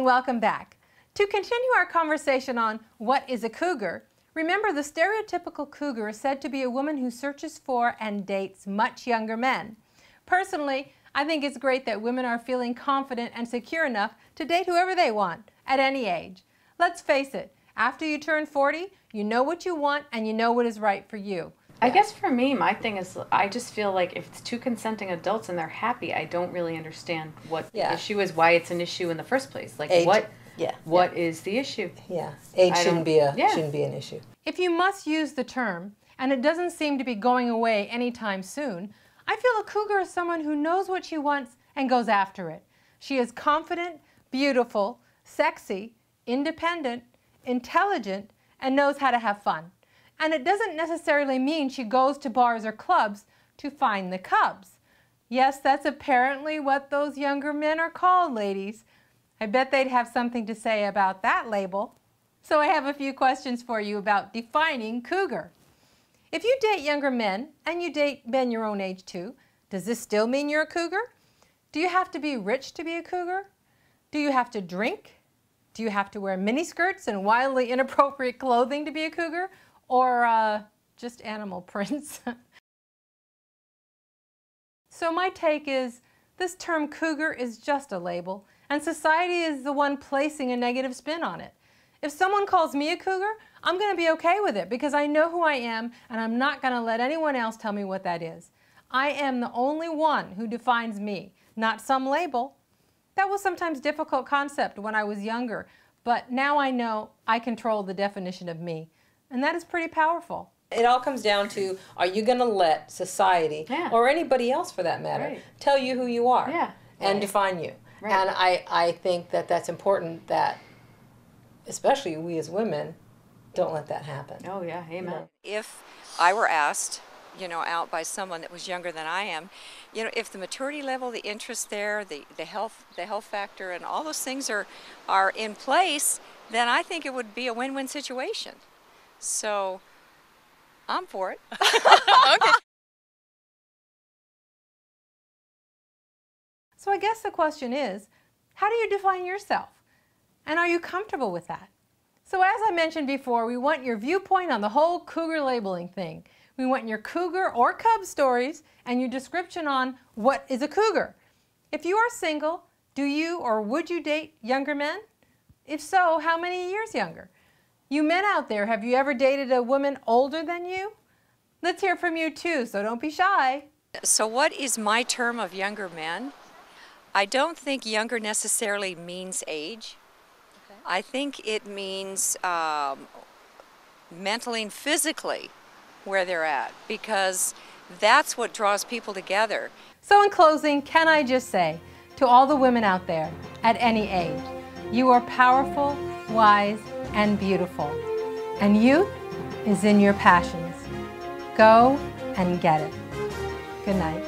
and welcome back. To continue our conversation on what is a cougar, remember the stereotypical cougar is said to be a woman who searches for and dates much younger men. Personally, I think it's great that women are feeling confident and secure enough to date whoever they want, at any age. Let's face it, after you turn 40, you know what you want and you know what is right for you. I guess for me, my thing is I just feel like if it's two consenting adults and they're happy, I don't really understand what the issue is, why it's an issue in the first place. Like age. What is the issue? Yeah, age shouldn't be an issue. If you must use the term, and it doesn't seem to be going away anytime soon, I feel a cougar is someone who knows what she wants and goes after it. She is confident, beautiful, sexy, independent, intelligent, and knows how to have fun. And it doesn't necessarily mean she goes to bars or clubs to find the cubs. Yes, that's apparently what those younger men are called, ladies. I bet they'd have something to say about that label. So I have a few questions for you about defining cougar. If you date younger men, and you date men your own age too, does this still mean you're a cougar? Do you have to be rich to be a cougar? Do you have to drink? Do you have to wear miniskirts and wildly inappropriate clothing to be a cougar? Or just animal prints? So my take is, this term cougar is just a label, and society is the one placing a negative spin on it. If someone calls me a cougar, I'm going to be okay with it because I know who I am and I'm not going to let anyone else tell me what that is. I am the only one who defines me, not some label. That was sometimes a difficult concept when I was younger, but now I know I control the definition of me. And that is pretty powerful. It all comes down to, are you going to let society, or anybody else for that matter, tell you who you are and define you? And I think that that's important, that especially we as women don't let that happen. Oh yeah, amen. If I were asked, out by someone that was younger than I am, if the maturity level, the interest there, the health factor, and all those things are in place, then I think it would be a win-win situation. So I'm for it. Okay. So I guess the question is, how do you define yourself? And are you comfortable with that? So as I mentioned before, we want your viewpoint on the whole cougar labeling thing. We want your cougar or cub stories and your description on what is a cougar. If you are single, do you or would you date younger men? If so, how many years younger? You men out there, have you ever dated a woman older than you? Let's hear from you too, so don't be shy. So what is my term of younger men? I don't think younger necessarily means age. Okay. I think it means mentally and physically where they're at, because that's what draws people together. So in closing, can I just say to all the women out there at any age, you are powerful, wise, and beautiful. And youth is in your passions. Go and get it. Good night.